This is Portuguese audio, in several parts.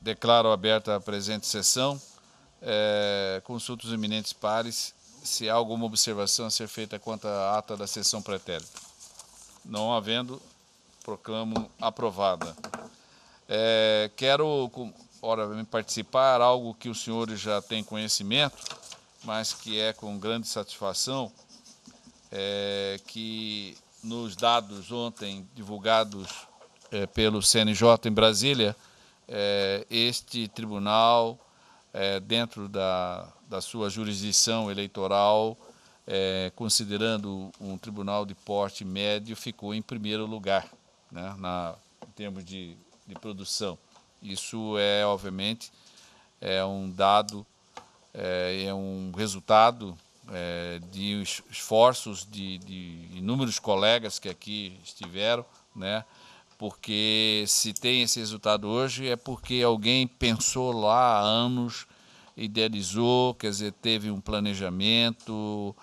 Declaro aberta a presente sessão. Consulto os eminentes pares se há alguma observação a ser feita quanto à ata da sessão pretérita. Não havendo, proclamo aprovada. Quero, participar algo que os senhores já têm conhecimento, mas que é com grande satisfação, que nos dados ontem divulgados pelo CNJ em Brasília, este tribunal, dentro da sua jurisdição eleitoral, considerando um tribunal de porte médio, ficou em primeiro lugar, né, em termos de produção. Isso obviamente, um dado, é um resultado de esforços de inúmeros colegas que aqui estiveram, né? Porque se tem esse resultado hoje é porque alguém pensou lá há anos, idealizou, quer dizer, teve um planejamento,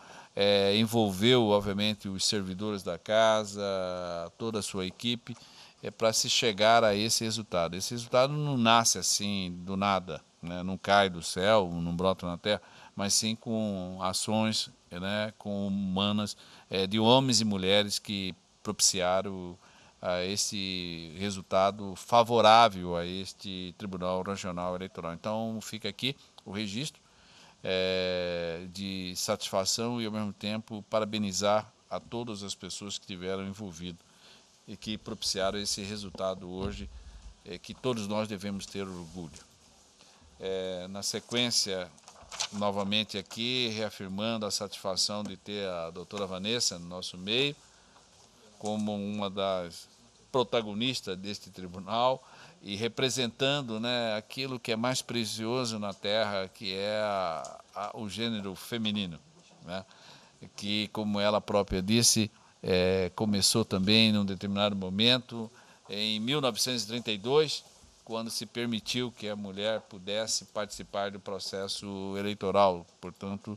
envolveu, obviamente, os servidores da casa, toda a sua equipe, para se chegar a esse resultado. Esse resultado não nasce assim do nada, né? Não cai do céu, não brota na terra, mas sim com ações, né, com humanas, de homens e mulheres que propiciaram a esse resultado favorável a este Tribunal Regional Eleitoral. Então, fica aqui o registro de satisfação e, ao mesmo tempo, parabenizar a todas as pessoas que estiveram envolvidas e que propiciaram esse resultado hoje, que todos nós devemos ter orgulho. Na sequência, novamente aqui, reafirmando a satisfação de ter a doutora Vanessa no nosso meio, como uma das protagonistas deste tribunal e representando, né, aquilo que é mais precioso na Terra, que é o gênero feminino, né, que, como ela própria disse, começou também num determinado momento, em 1932, quando se permitiu que a mulher pudesse participar do processo eleitoral, portanto,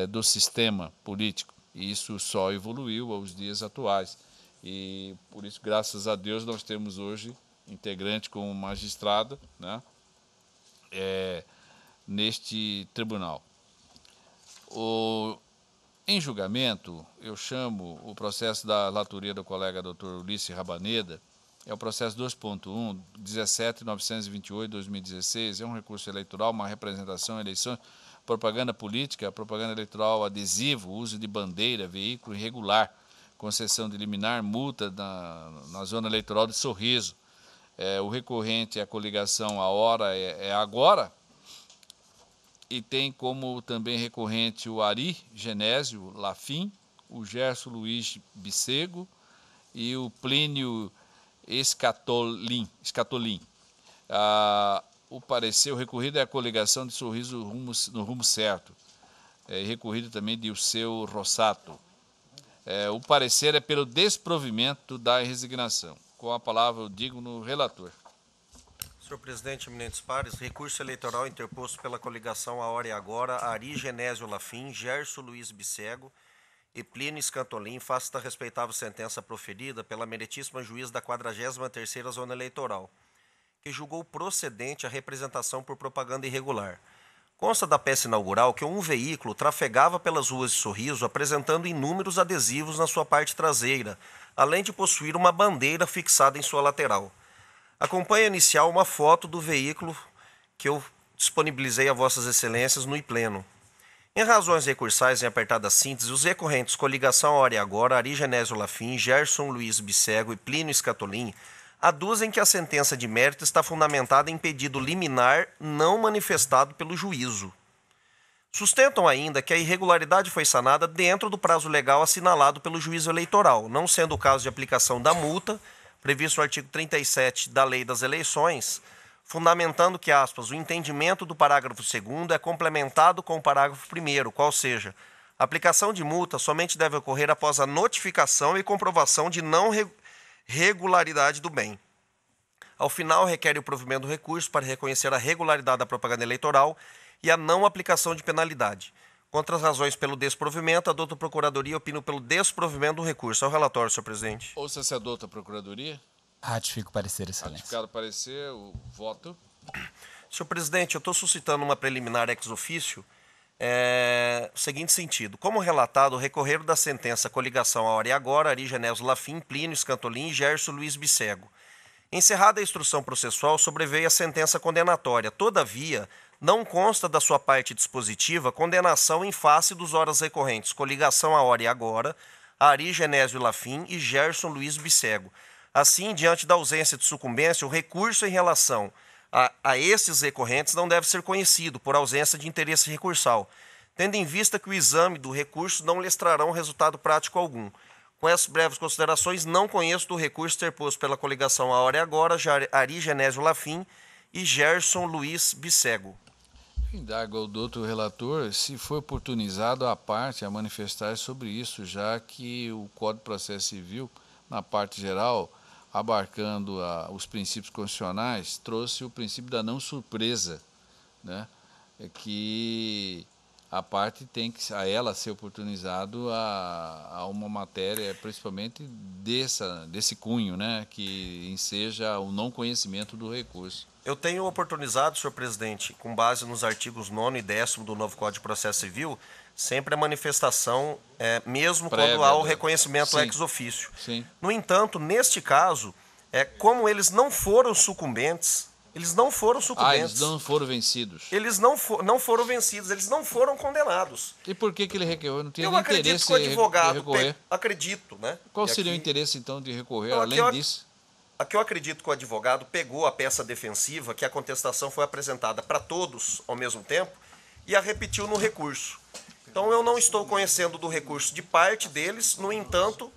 do sistema político. E isso só evoluiu aos dias atuais. E, por isso, graças a Deus, nós temos hoje integrante como magistrada, né, neste tribunal. Em julgamento, eu chamo o processo da relatoria do colega Dr. Ulisses Rabaneda, é o processo 2.1, 17.928/2016, é um recurso eleitoral, uma representação, eleições, propaganda política, propaganda eleitoral, adesivo, uso de bandeira, veículo irregular, concessão de liminar, multa na zona eleitoral de Sorriso. O recorrente é a coligação A Hora é Agora, e tem como também recorrente o Ari Genésio Lafim, o Gerson Luiz Bicego e o Plínio Escatolin. O parecer, o recorrido é a coligação de Sorriso no Rumo Certo. Recorrido também de Ilseu Rossato. O parecer é pelo desprovimento da resignação. Com a palavra, eu digo no relator. Senhor presidente, eminentes pares, recurso eleitoral interposto pela coligação A Hora e Agora, Ari Genésio Lafim, Gerson Luiz Bicego e Plínio Escantolin, face da respeitável sentença proferida pela meritíssima juíza da 43ª Zona Eleitoral, que julgou procedente a representação por propaganda irregular. Consta da peça inaugural que um veículo trafegava pelas ruas de Sorriso apresentando inúmeros adesivos na sua parte traseira, além de possuir uma bandeira fixada em sua lateral. Acompanha inicial uma foto do veículo que eu disponibilizei a vossas excelências no pleno. Em razões recursais em apertada síntese, os recorrentes coligação A Hora e Agora, Ari Genésio Lafim, Gerson Luiz Bicego e Plínio Escatolin aduzem que a sentença de mérito está fundamentada em pedido liminar não manifestado pelo juízo. Sustentam ainda que a irregularidade foi sanada dentro do prazo legal assinalado pelo juízo eleitoral, não sendo o caso de aplicação da multa, previsto no artigo 37 da Lei das Eleições, fundamentando que, aspas, o entendimento do parágrafo 2º é complementado com o parágrafo 1º, qual seja, a aplicação de multa somente deve ocorrer após a notificação e comprovação de não regularidade do bem. Ao final, requer o provimento do recurso para reconhecer a regularidade da propaganda eleitoral e a não aplicação de penalidade. Contra as razões pelo desprovimento, a doutora Procuradoria opina pelo desprovimento do recurso. Ao relatório, senhor presidente. Ouça-se a doutora Procuradoria. Ratifico o parecer, excelência. Ratificado o parecer, o voto. Senhor presidente, eu estou suscitando uma preliminar ex officio, seguinte sentido. Como relatado, recorreram da sentença coligação a hora e agora, Ari Genésio Lafim, Plínio Scantolin e Gerson Luiz Bicego. Encerrada a instrução processual, sobreveio a sentença condenatória. Todavia, não consta da sua parte dispositiva condenação em face dos horas recorrentes, coligação a hora e agora, Ari Genésio Lafim e Gerson Luiz Bicego. Assim, diante da ausência de sucumbência, o recurso em relação a esses recorrentes não deve ser conhecido, por ausência de interesse recursal, tendo em vista que o exame do recurso não lhes trará resultado prático algum. Com essas breves considerações, não conheço do recurso interposto pela coligação a hora e agora, Ari Genésio Lafim e Gerson Luiz Bicego. Indago ao doutor relator se foi oportunizado a parte a manifestar sobre isso, já que o Código de Processo Civil, na parte geral, abarcando os princípios constitucionais, trouxe o princípio da não surpresa, né? Que a parte tem que, a ela ser oportunizado a uma matéria, principalmente desse cunho, né? Que enseja o não conhecimento do recurso. Eu tenho oportunizado, senhor presidente, com base nos artigos 9º e 10º do novo Código de Processo Civil, sempre a manifestação, mesmo prévia, quando há o reconhecimento sim, ex officio. Sim. No entanto, neste caso, como eles não foram sucumbentes, eles não foram vencidos. Eles não foram vencidos, eles não foram condenados. E por que ele recorreu? Não tinha Eu acredito interesse que o advogado, de recorrer? Acredito, né? Qual seria o interesse, então, de recorrer, Não, além disso? Aqui eu acredito que o advogado pegou a peça defensiva, que a contestação foi apresentada para todos ao mesmo tempo, e a repetiu no recurso. Então eu não estou conhecendo do recurso de parte deles, no entanto,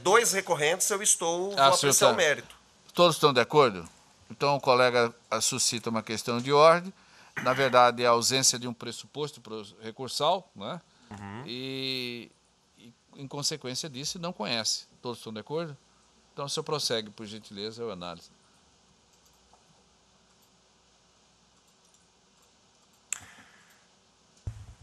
dois recorrentes eu vou apreciar o mérito. Todos estão de acordo? Então o colega suscita uma questão de ordem, na verdade é a ausência de um pressuposto recursal, né? E em consequência disso não conhece. Todos estão de acordo? Então, o senhor prossegue, por gentileza, a análise.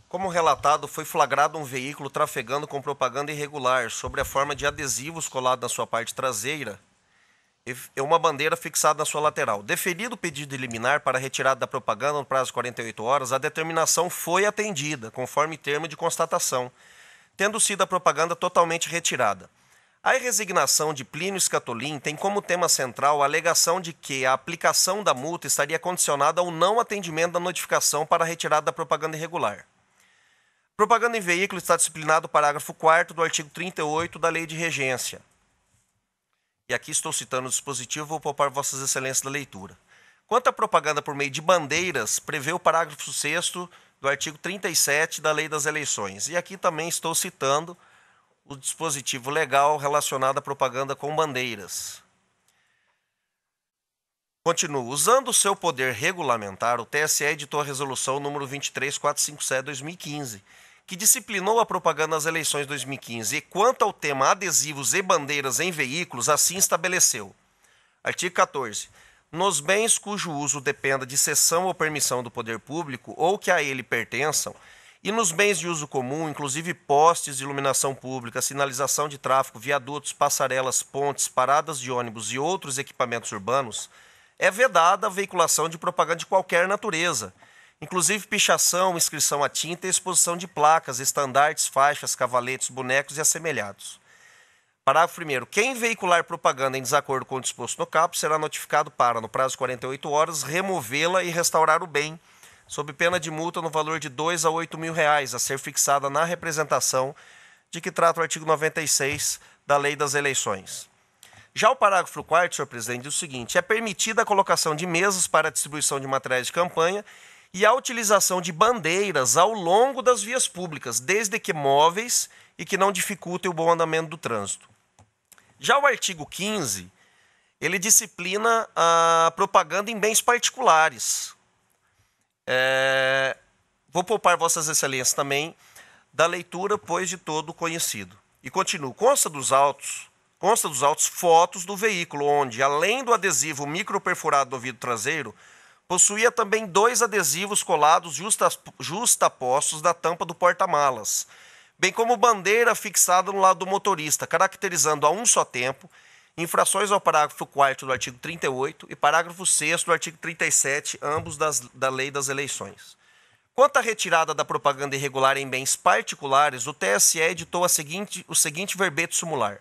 Como relatado, foi flagrado um veículo trafegando com propaganda irregular sobre a forma de adesivos colados na sua parte traseira e uma bandeira fixada na sua lateral. Deferido o pedido de liminar para a retirada da propaganda no prazo de 48 horas, a determinação foi atendida, conforme termo de constatação, tendo sido a propaganda totalmente retirada. A resignação de Plínio Scantolin tem como tema central a alegação de que a aplicação da multa estaria condicionada ao não atendimento da notificação para a retirada da propaganda irregular. Propaganda em veículo está disciplinado o parágrafo 4º do artigo 38 da Lei de Regência. E aqui estou citando o dispositivo, vou poupar vossas excelências da leitura. Quanto à propaganda por meio de bandeiras, prevê o parágrafo 6º do artigo 37 da Lei das Eleições. E aqui também estou citando o dispositivo legal relacionado à propaganda com bandeiras. Continuo. Usando o seu poder regulamentar, o TSE editou a resolução número 23457/2015, que disciplinou a propaganda nas eleições de 2015 e, quanto ao tema adesivos e bandeiras em veículos, assim estabeleceu. Artigo 14. Nos bens cujo uso dependa de cessão ou permissão do poder público ou que a ele pertençam, e nos bens de uso comum, inclusive postes de iluminação pública, sinalização de tráfego, viadutos, passarelas, pontes, paradas de ônibus e outros equipamentos urbanos, é vedada a veiculação de propaganda de qualquer natureza, inclusive pichação, inscrição a tinta e exposição de placas, estandartes, faixas, cavaletes, bonecos e assemelhados. Parágrafo 1º. Quem veicular propaganda em desacordo com o disposto no caput será notificado para, no prazo de 48 horas, removê-la e restaurar o bem, sob pena de multa no valor de R$ 2 a R$ 8.000, a ser fixada na representação de que trata o artigo 96 da Lei das Eleições. Já o parágrafo 4º, senhor presidente, diz o seguinte: é permitida a colocação de mesas para a distribuição de materiais de campanha e a utilização de bandeiras ao longo das vias públicas, desde que móveis e que não dificultem o bom andamento do trânsito. Já o artigo 15, ele disciplina a propaganda em bens particulares. Vou poupar vossas excelências também da leitura, pois de todo conhecido. E continuo. Consta dos autos fotos do veículo, onde, além do adesivo microperfurado do vidro traseiro, possuía também 2 adesivos colados justapostos da tampa do porta-malas, bem como bandeira fixada no lado do motorista, caracterizando a um só tempo infrações ao parágrafo 4º do artigo 38 e parágrafo 6º do artigo 37, ambos da Lei das Eleições. Quanto à retirada da propaganda irregular em bens particulares, o TSE editou o seguinte verbete sumular.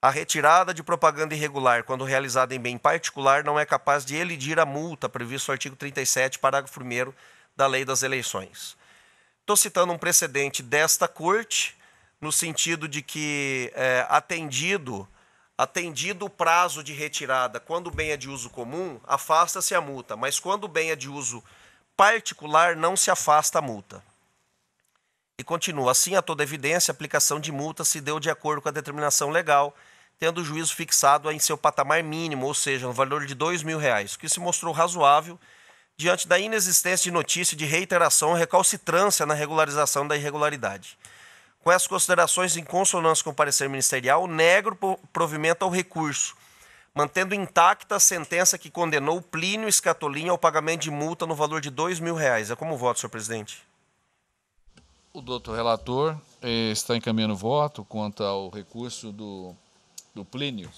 A retirada de propaganda irregular, quando realizada em bem particular, não é capaz de elidir a multa prevista no artigo 37, parágrafo 1º da Lei das Eleições. Estou citando um precedente desta Corte, no sentido de que, atendido o prazo de retirada, quando o bem é de uso comum, afasta-se a multa, mas quando o bem é de uso particular, não se afasta a multa. E continua, assim, a toda evidência, a aplicação de multa se deu de acordo com a determinação legal, tendo o juízo fixado em seu patamar mínimo, ou seja, no valor de R$2.000, o que se mostrou razoável diante da inexistência de notícia de reiteração ou recalcitrância na regularização da irregularidade. Com essas considerações em consonância com o parecer ministerial, negro provimento ao recurso, mantendo intacta a sentença que condenou Plínio Scatolin ao pagamento de multa no valor de R$2.000. É como voto, senhor presidente? O doutor relator está encaminhando o voto quanto ao recurso do Plínio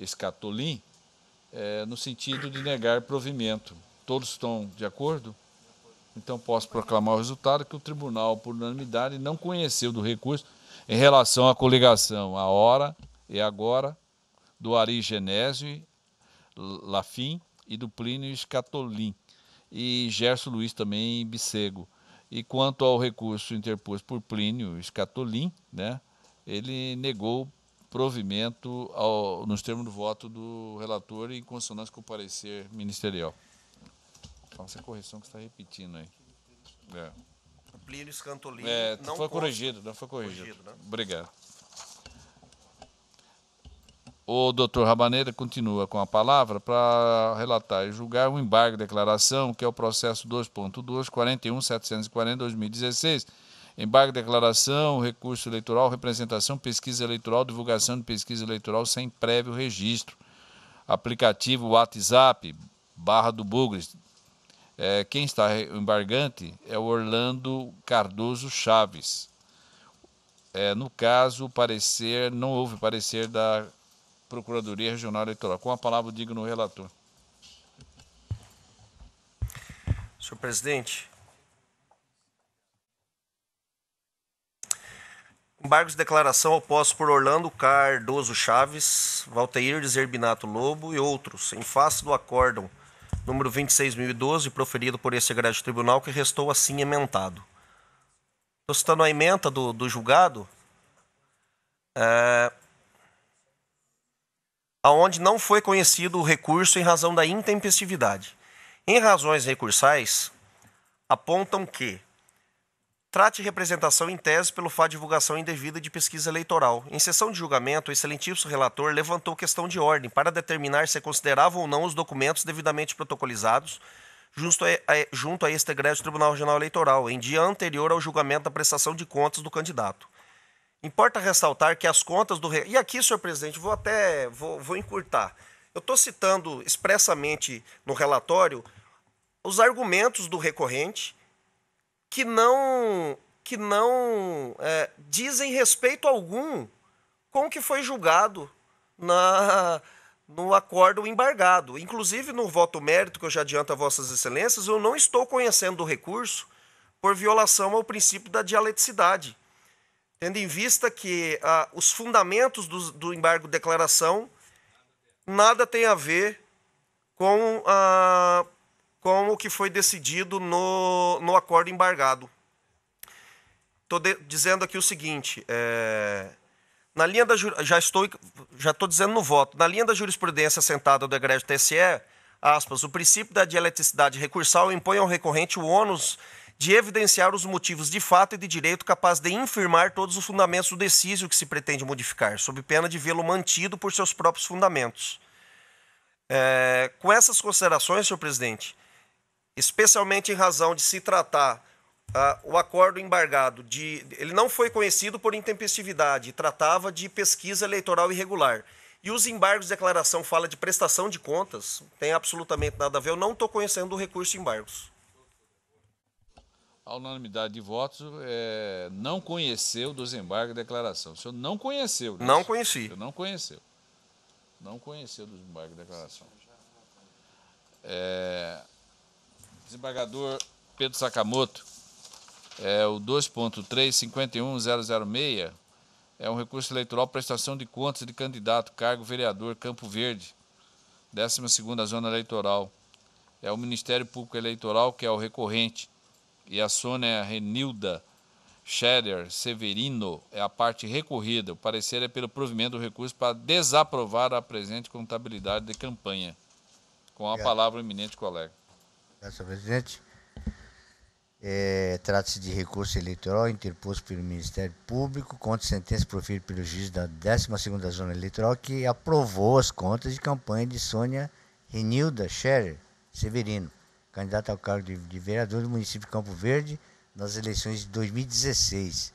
Scatolin, no sentido de negar provimento. Todos estão de acordo? Então posso proclamar o resultado que o tribunal, por unanimidade, não conheceu do recurso em relação à coligação a hora e agora do Ari Genésio Lafim e do Plínio Scatolin e Gerson Luiz também Bissego. E quanto ao recurso interposto por Plínio Scatolin, né, ele negou provimento nos termos do voto do relator em consonância com o parecer ministerial. Essa correção que você está repetindo aí. O Plínio Scatolin não foi corrigido, não foi corrigido. Né? Obrigado. O doutor Rabaneira continua com a palavra para relatar e julgar o embargo de declaração, que é o processo 2.2, 41.740/2016. Embargo de declaração, recurso eleitoral, representação, pesquisa eleitoral, divulgação de pesquisa eleitoral sem prévio registro. Aplicativo WhatsApp, Barra do Bugres. Quem está embargante é o Orlando Cardoso Chaves. No caso, não houve parecer da Procuradoria Regional Eleitoral. Com a palavra, digo no relator. Senhor presidente, embargos de declaração opostos por Orlando Cardoso Chaves, Valteir de Zerbinato Lobo e outros, em face do acórdão número 26.012, proferido por esse egrégio tribunal, que restou assim emendado. Estou citando a ementa do julgado, aonde não foi conhecido o recurso em razão da intempestividade. Em razões recursais, apontam que trate representação em tese pelo fato de divulgação indevida de pesquisa eleitoral. Em sessão de julgamento, o excelentíssimo relator levantou questão de ordem para determinar se considerava ou não os documentos devidamente protocolizados junto a este egrégio Tribunal Regional Eleitoral, em dia anterior ao julgamento da prestação de contas do candidato. Importa ressaltar que as contas do... E aqui, senhor presidente, vou encurtar. Eu estou citando expressamente no relatório os argumentos do recorrente que não dizem respeito algum com o que foi julgado no acórdão embargado. Inclusive, no voto mérito, que eu já adianto a vossas excelências, eu não estou conhecendo do recurso por violação ao princípio da dialeticidade, tendo em vista que os fundamentos do embargo de declaração nada tem a ver com o que foi decidido no acordo embargado. Estou dizendo aqui o seguinte, na linha da já estou dizendo no voto, na linha da jurisprudência assentada do egrégio TSE, aspas, o princípio da dialeticidade recursal impõe ao recorrente o ônus de evidenciar os motivos de fato e de direito capaz de infirmar todos os fundamentos do decísio que se pretende modificar, sob pena de vê-lo mantido por seus próprios fundamentos. Com essas considerações, senhor presidente, especialmente em razão de se tratar o acordo embargado, ele não foi conhecido por intempestividade, tratava de pesquisa eleitoral irregular. E os embargos de declaração fala de prestação de contas, tem absolutamente nada a ver, eu não estou conhecendo o recurso de embargos. A unanimidade de votos não conheceu dos embargos de declaração. O senhor não conheceu. Não conheci. O senhor não conheceu. Não conheceu do desembargador de declaração. Desembargador Pedro Sakamoto, o 2.3-51006, é um recurso eleitoral prestação de contas de candidato, cargo vereador, Campo Verde, 12ª Zona Eleitoral. É o Ministério Público Eleitoral que é o recorrente, e a Sônia Renilda Scherer Severino é a parte recorrida. O parecer é pelo provimento do recurso para desaprovar a presente contabilidade de campanha. Com a palavra, o eminente colega. Senhor presidente. Trata-se de recurso eleitoral interposto pelo Ministério Público contra sentença proferida pelo juiz da 12ª Zona Eleitoral que aprovou as contas de campanha de Sônia Renilda Scherer Severino, candidata ao cargo de vereador do município de Campo Verde nas eleições de 2016.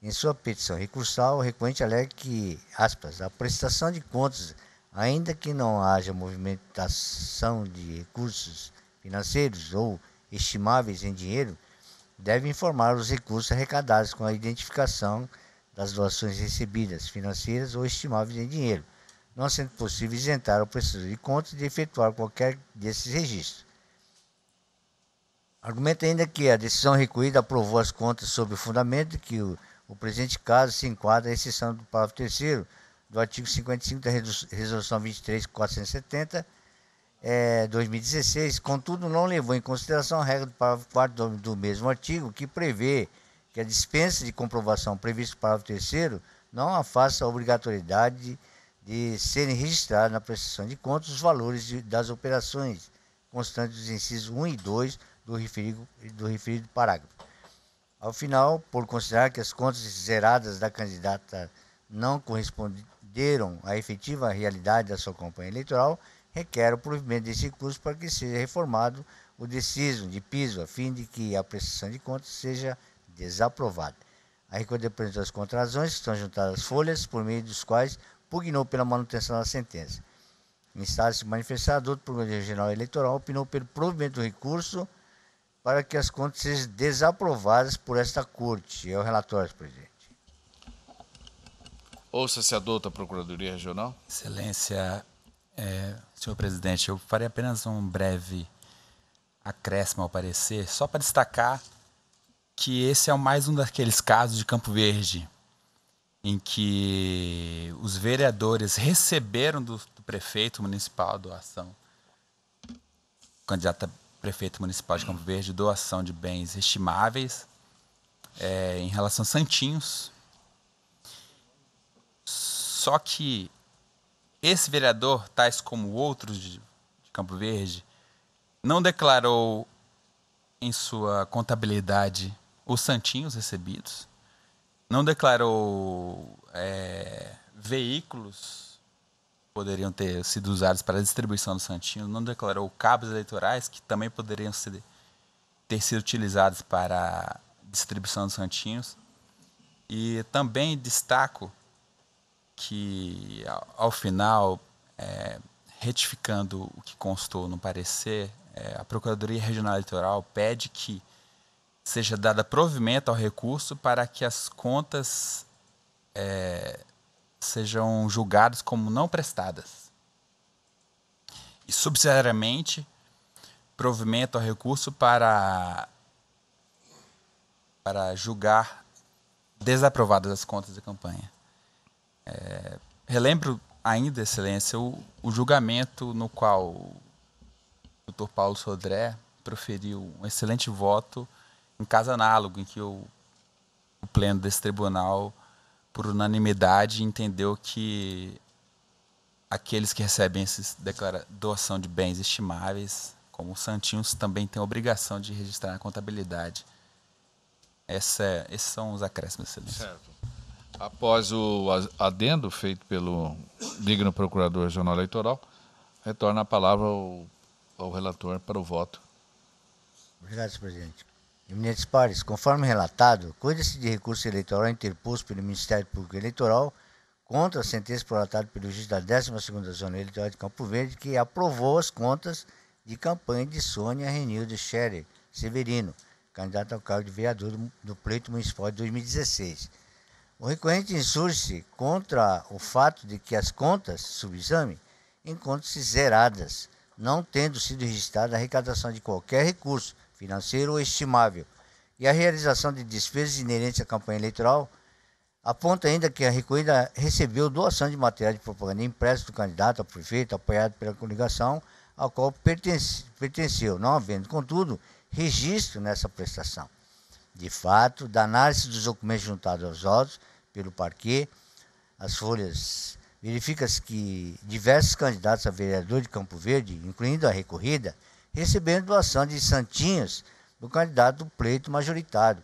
Em sua petição recursal, o recorrente alega que, aspas, a prestação de contas, ainda que não haja movimentação de recursos financeiros ou estimáveis em dinheiro, deve informar os recursos arrecadados com a identificação das doações recebidas, financeiras ou estimáveis em dinheiro, não sendo possível isentar o prestador de contas de efetuar qualquer desses registros. Argumenta ainda que a decisão recorrida aprovou as contas sob o fundamento de que o presente caso se enquadra à exceção do parágrafo 3º do artigo 55 da Resolução 23.470, 2016, contudo não levou em consideração a regra do parágrafo 4º do mesmo artigo, que prevê que a dispensa de comprovação prevista no parágrafo 3º não afasta a obrigatoriedade de serem registrados na prestação de contas os valores das operações constantes dos incisos 1 e 2 do referido parágrafo. Ao final, por considerar que as contas zeradas da candidata não corresponderam à efetiva realidade da sua campanha eleitoral, requer o provimento desse recurso para que seja reformado o deciso de piso, a fim de que a prestação de contas seja desaprovada. A Recorte apresentou as contrarrazões, que estão juntadas às folhas, por meio dos quais pugnou pela manutenção da sentença. Em estado de se manifestar, a doutor Procurador Regional Eleitoral opinou pelo provimento do recurso para que as contas sejam desaprovadas por esta Corte. É o relatório, presidente. Ouça-se a douta Procuradoria Regional. Excelência, senhor presidente, eu farei apenas um breve acréscimo ao parecer, só para destacar que esse é mais um daqueles casos de Campo Verde em que os vereadores receberam do prefeito municipal doação, candidato a prefeito municipal de Campo Verde, doação de bens estimáveis em relação a santinhos. Só que esse vereador, tais como outros de Campo Verde, não declarou em sua contabilidade os santinhos recebidos, não declarou veículos que poderiam ter sido usados para a distribuição dos santinhos, não declarou cabos eleitorais que também poderiam ter sido utilizados para a distribuição dos santinhos. E também destaco que, ao final, retificando o que constou no parecer, a Procuradoria Regional Eleitoral pede que seja dada provimento ao recurso para que as contas sejam julgadas como não prestadas. E, subsidiariamente, provimento ao recurso para julgar desaprovadas as contas de campanha. Relembro ainda, Excelência, o julgamento no qual o Dr. Paulo Sodré proferiu um excelente voto em caso análogo, em que o pleno desse tribunal, por unanimidade, entendeu que aqueles que recebem doação de bens estimáveis, como os santinhos, também têm a obrigação de registrar na contabilidade. Esses são os acréscimos, Excelência. Certo. Após o adendo feito pelo digno Procurador Regional Eleitoral, retorna a palavra ao relator para o voto. Obrigado, senhor presidente. Eminentes pares, conforme relatado, cuida-se de recurso eleitoral interposto pelo Ministério Público Eleitoral contra a sentença prolatada pelo juiz da 12ª Zona Eleitoral de Campo Verde, que aprovou as contas de campanha de Sônia Renilda Scherer Severino, candidata ao cargo de vereador do pleito municipal de 2016. O recorrente insurge-se contra o fato de que as contas, subexame, encontram-se zeradas, não tendo sido registrada a arrecadação de qualquer recurso financeiro ou estimável, e a realização de despesas inerentes à campanha eleitoral. Aponta ainda que a recorrida recebeu doação de material de propaganda impresso do candidato a prefeito, apoiado pela coligação, ao qual pertenceu, não havendo, contudo, registro nessa prestação. De fato, da análise dos documentos juntados aos autos pelo parquê, as folhas, verifica-se que diversos candidatos a vereador de Campo Verde, incluindo a recorrida, receberam doação de santinhos do candidato do pleito majoritário.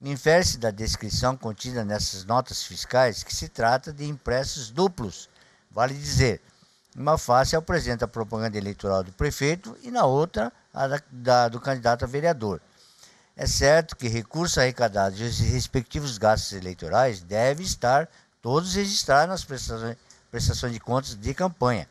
Infere-se da descrição contida nessas notas fiscais que se trata de impressos duplos. Vale dizer, uma face apresenta a propaganda eleitoral do prefeito e na outra a do candidato a vereador. É certo que recursos arrecadados e os respectivos gastos eleitorais devem estar todos registrados nas prestações de contas de campanha.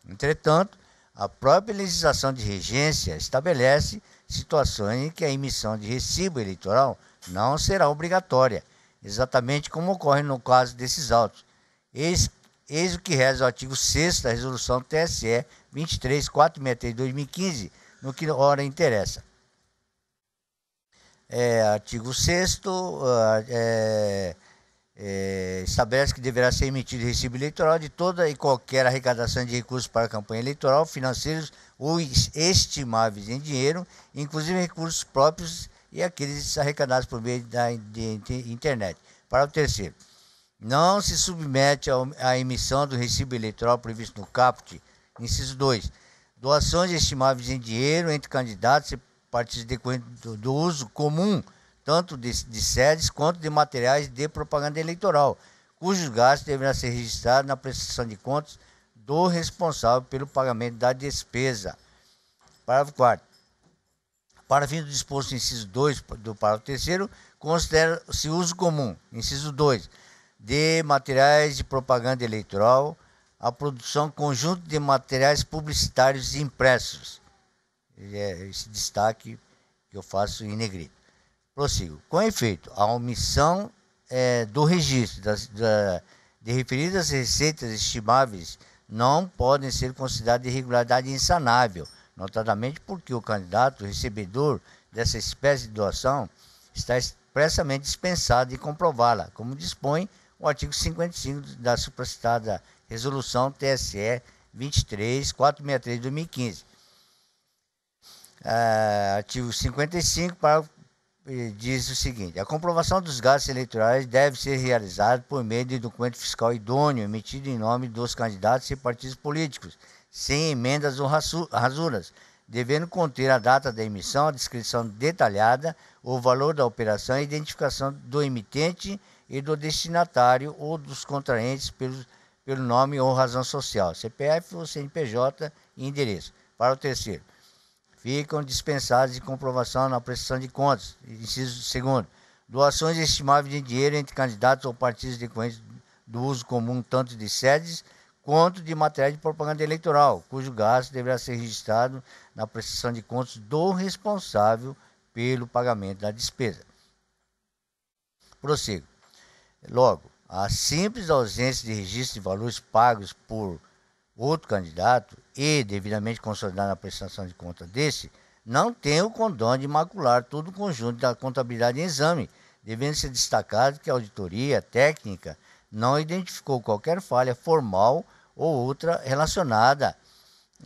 Entretanto, a própria legislação de regência estabelece situações em que a emissão de recibo eleitoral não será obrigatória, exatamente como ocorre no caso desses autos. Eis o que reza o artigo 6º da Resolução TSE 23.463/2015, no que ora interessa. Artigo 6º, estabelece que deverá ser emitido recibo eleitoral de toda e qualquer arrecadação de recursos para a campanha eleitoral, financeiros ou estimáveis em dinheiro, inclusive recursos próprios e aqueles arrecadados por meio da internet. Parágrafo 3º. Não se submete à emissão do recibo eleitoral previsto no caput. Inciso 2. Doações estimáveis em dinheiro entre candidatos e partidos decorrentes do uso comum, tanto de sedes quanto de materiais de propaganda eleitoral, cujos gastos deverão ser registrados na prestação de contas do responsável pelo pagamento da despesa. Parágrafo 4º. Para fim do disposto no inciso 2 do parágrafo 3º, considera-se uso comum, inciso 2, de materiais de propaganda eleitoral, a produção conjunto de materiais publicitários impressos. Esse destaque que eu faço em negrito. Prossigo. Com efeito, a omissão do registro de referidas receitas estimáveis não podem ser consideradas de irregularidade insanável, notadamente porque o candidato recebedor dessa espécie de doação está expressamente dispensado de comprová-la, como dispõe o artigo 55 da supracitada Resolução TSE 23.463/2015. Artigo 55, diz o seguinte: a comprovação dos gastos eleitorais deve ser realizada por meio de documento fiscal idôneo, emitido em nome dos candidatos e partidos políticos, sem emendas ou rasuras, devendo conter a data da emissão, a descrição detalhada, o valor da operação e a identificação do emitente e do destinatário ou dos contraentes pelo nome ou razão social, CPF ou CNPJ e endereço. Para o terceiro, ficam dispensados de comprovação na prestação de contas. Inciso 2º, doações estimáveis de dinheiro entre candidatos ou partidos decorrentes do uso comum tanto de sedes quanto de material de propaganda eleitoral, cujo gasto deverá ser registrado na prestação de contas do responsável pelo pagamento da despesa. Prossigo. Logo, a simples ausência de registro de valores pagos por outro candidato e devidamente consolidado na prestação de conta desse, não tem o condão de macular todo o conjunto da contabilidade em exame, devendo ser destacado que a auditoria técnica não identificou qualquer falha formal ou outra relacionada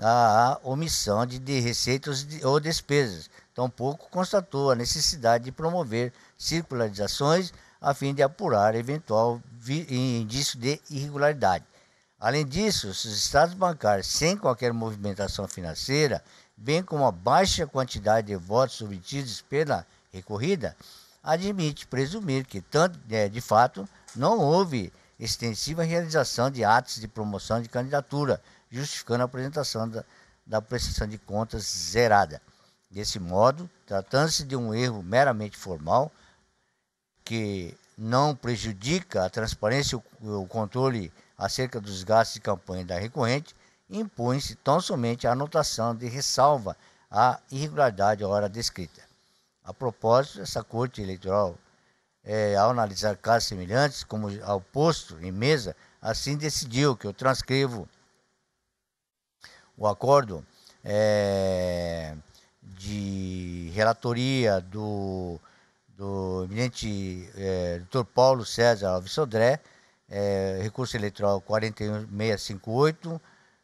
à omissão de receitas ou despesas. Tampouco constatou a necessidade de promover circularizações a fim de apurar eventual indício de irregularidade. Além disso, os extratos bancários sem qualquer movimentação financeira, bem como a baixa quantidade de votos obtidos pela recorrida, admite presumir que, de fato, não houve extensiva realização de atos de promoção de candidatura, justificando a apresentação da prestação de contas zerada. Desse modo, tratando-se de um erro meramente formal, que não prejudica a transparência e o controle acerca dos gastos de campanha da recorrente, impõe-se tão somente a anotação de ressalva à irregularidade à hora descrita. A propósito, essa Corte Eleitoral, ao analisar casos semelhantes, como ao posto em mesa, assim decidiu, que eu transcrevo o acordo de relatoria do eminente Dr. Paulo César Alves Sodré, recurso eleitoral 41658,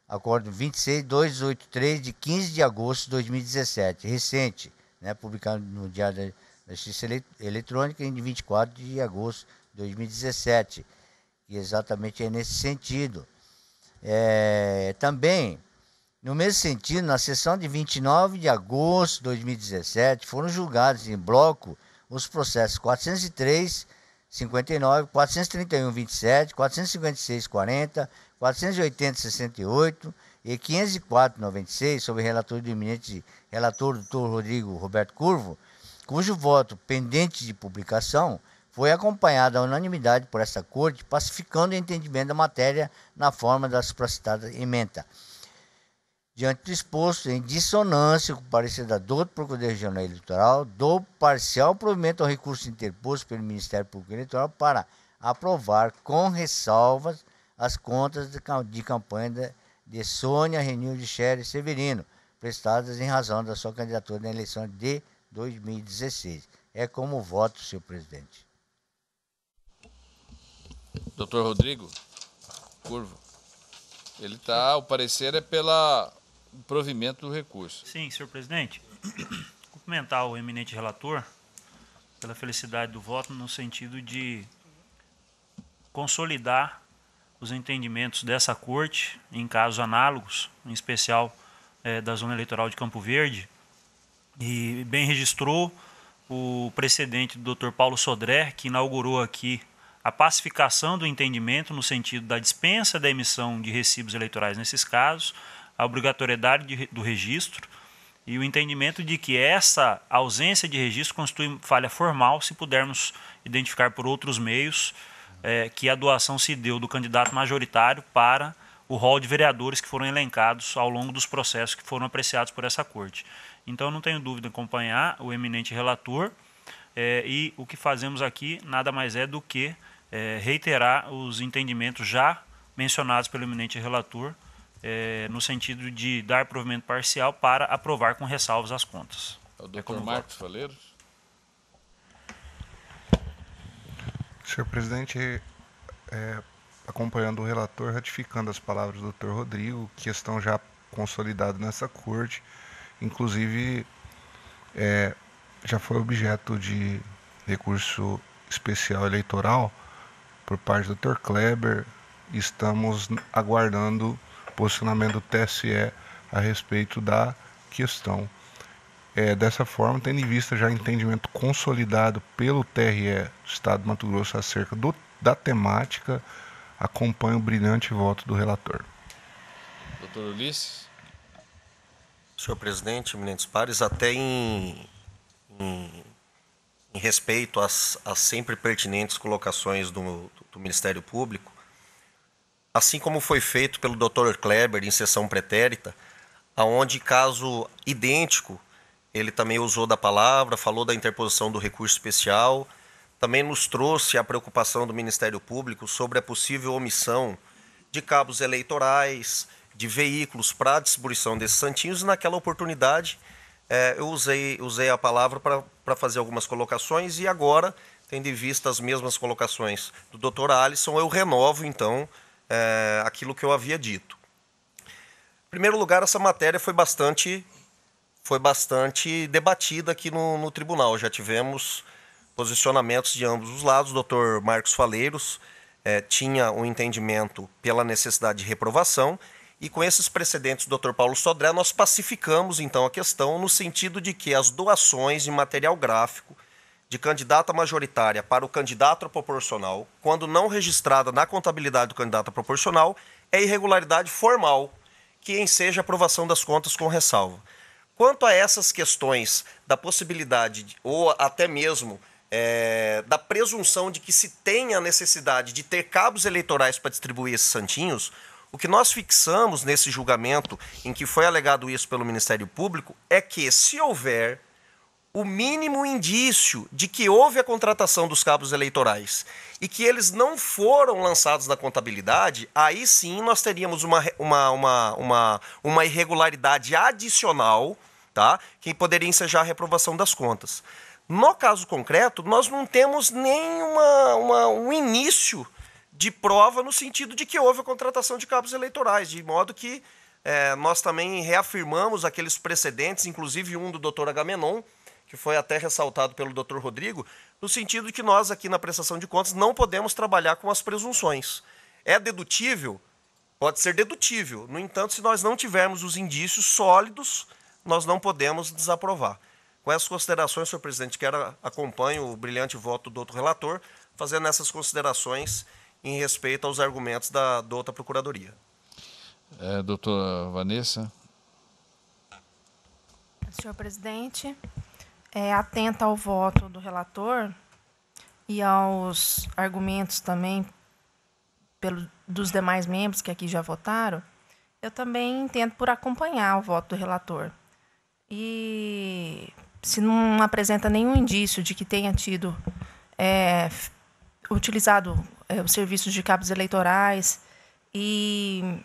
acordo 26283, de 15 de agosto de 2017, recente, né, publicado no Diário da Justiça Eletrônica em 24 de agosto de 2017, e exatamente é nesse sentido. Também, no mesmo sentido, na sessão de 29 de agosto de 2017, foram julgados em bloco os processos 403, 59, 431, 27, 456, 40, 480, 68 e 504, 96, sob relatoria do eminente relator Dr. Rodrigo Roberto Curvo, cujo voto pendente de publicação foi acompanhado à unanimidade por esta Corte, pacificando o entendimento da matéria na forma da supracitada ementa. Diante do exposto, em dissonância com o parecer da doutor Procurador Regional Eleitoral, dou parcial provimento ao recurso interposto pelo Ministério Público Eleitoral para aprovar com ressalvas as contas de campanha de Sônia Renilde Scherer Severino, prestadas em razão da sua candidatura na eleição de 2016. É como voto, senhor presidente. Doutor Rodrigo Curvo, o parecer é pelo provimento do recurso. Sim, senhor presidente. Cumprimentar o eminente relator pela felicidade do voto no sentido de consolidar os entendimentos dessa corte em casos análogos, em especial da zona eleitoral de Campo Verde, e bem registrou o precedente do Dr. Paulo Sodré, que inaugurou aqui a pacificação do entendimento no sentido da dispensa da emissão de recibos eleitorais nesses casos, a obrigatoriedade do registro e o entendimento de que essa ausência de registro constitui falha formal se pudermos identificar por outros meios que a doação se deu do candidato majoritário para o rol de vereadores que foram elencados ao longo dos processos que foram apreciados por essa Corte. Então, não tenho dúvida em acompanhar o eminente relator e o que fazemos aqui nada mais é do que reiterar os entendimentos já mencionados pelo eminente relator no sentido de dar provimento parcial para aprovar com ressalvas as contas. O doutor Marcos Faleiros. Senhor presidente, acompanhando o relator, ratificando as palavras do Dr. Rodrigo, questão já consolidada nessa corte, inclusive já foi objeto de recurso especial eleitoral por parte do Dr. Kleber. Estamos aguardando o posicionamento do TSE a respeito da questão. Dessa forma, tendo em vista já entendimento consolidado pelo TRE do Estado do Mato Grosso acerca da temática, acompanho o brilhante voto do relator. Doutor Ulisses. Senhor presidente, eminentes pares, até em respeito às sempre pertinentes colocações do Ministério Público, assim como foi feito pelo Dr. Kleber em sessão pretérita, aonde caso idêntico, ele também usou da palavra, falou da interposição do recurso especial, também nos trouxe a preocupação do Ministério Público sobre a possível omissão de cabos eleitorais, de veículos para a distribuição desses santinhos, e naquela oportunidade eu usei a palavra para fazer algumas colocações, e agora, tendo em vista as mesmas colocações do Dr. Alisson, eu renovo, então, aquilo que eu havia dito. Em primeiro lugar, essa matéria foi bastante debatida aqui no tribunal. Já tivemos posicionamentos de ambos os lados. O Dr. Marcos Faleiros tinha um entendimento pela necessidade de reprovação, e com esses precedentes do Dr. Paulo Sodré, nós pacificamos então a questão no sentido de que as doações de material gráfico de candidata majoritária para o candidato a proporcional, quando não registrada na contabilidade do candidato a proporcional, é irregularidade formal, que enseja a aprovação das contas com ressalva. Quanto a essas questões da possibilidade, ou até mesmo da presunção de que se tenha a necessidade de ter cabos eleitorais para distribuir esses santinhos, o que nós fixamos nesse julgamento, em que foi alegado isso pelo Ministério Público, é que se houver o mínimo indício de que houve a contratação dos cabos eleitorais e que eles não foram lançados na contabilidade, aí sim nós teríamos uma irregularidade adicional, tá? Que poderia ensejar a reprovação das contas. No caso concreto, nós não temos nem um início de prova no sentido de que houve a contratação de cabos eleitorais, de modo que nós também reafirmamos aqueles precedentes, inclusive um do Dr. Agamenon, que foi até ressaltado pelo Dr. Rodrigo, no sentido de que nós aqui na prestação de contas não podemos trabalhar com as presunções. É dedutível? Pode ser dedutível. No entanto, se nós não tivermos os indícios sólidos, nós não podemos desaprovar. Com essas considerações, senhor presidente, acompanho o brilhante voto do outro relator, fazendo essas considerações em respeito aos argumentos da outra procuradoria. Doutora Vanessa. Senhor presidente, atenta ao voto do relator e aos argumentos também dos demais membros que aqui já votaram, eu também entendo por acompanhar o voto do relator. E se não apresenta nenhum indício de que tenha tido utilizado os serviços de cabos eleitorais e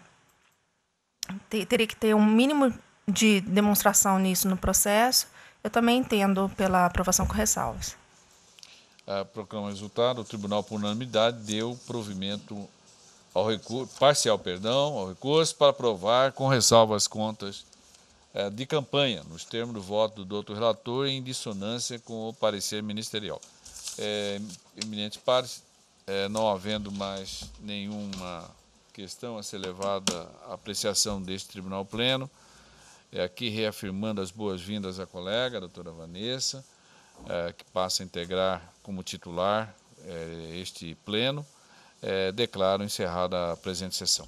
teria que ter um mínimo de demonstração nisso no processo, eu também entendo pela aprovação com ressalvas. Proclama o resultado. O tribunal, por unanimidade, deu provimento ao recurso, parcial, ao recurso para aprovar com ressalva as contas de campanha, nos termos do voto do doutor relator, em dissonância com o parecer ministerial. Eminentes pares, não havendo mais nenhuma questão a ser levada à apreciação deste tribunal pleno, aqui reafirmando as boas-vindas à colega, a doutora Vanessa, que passa a integrar como titular este pleno, declaro encerrada a presente sessão.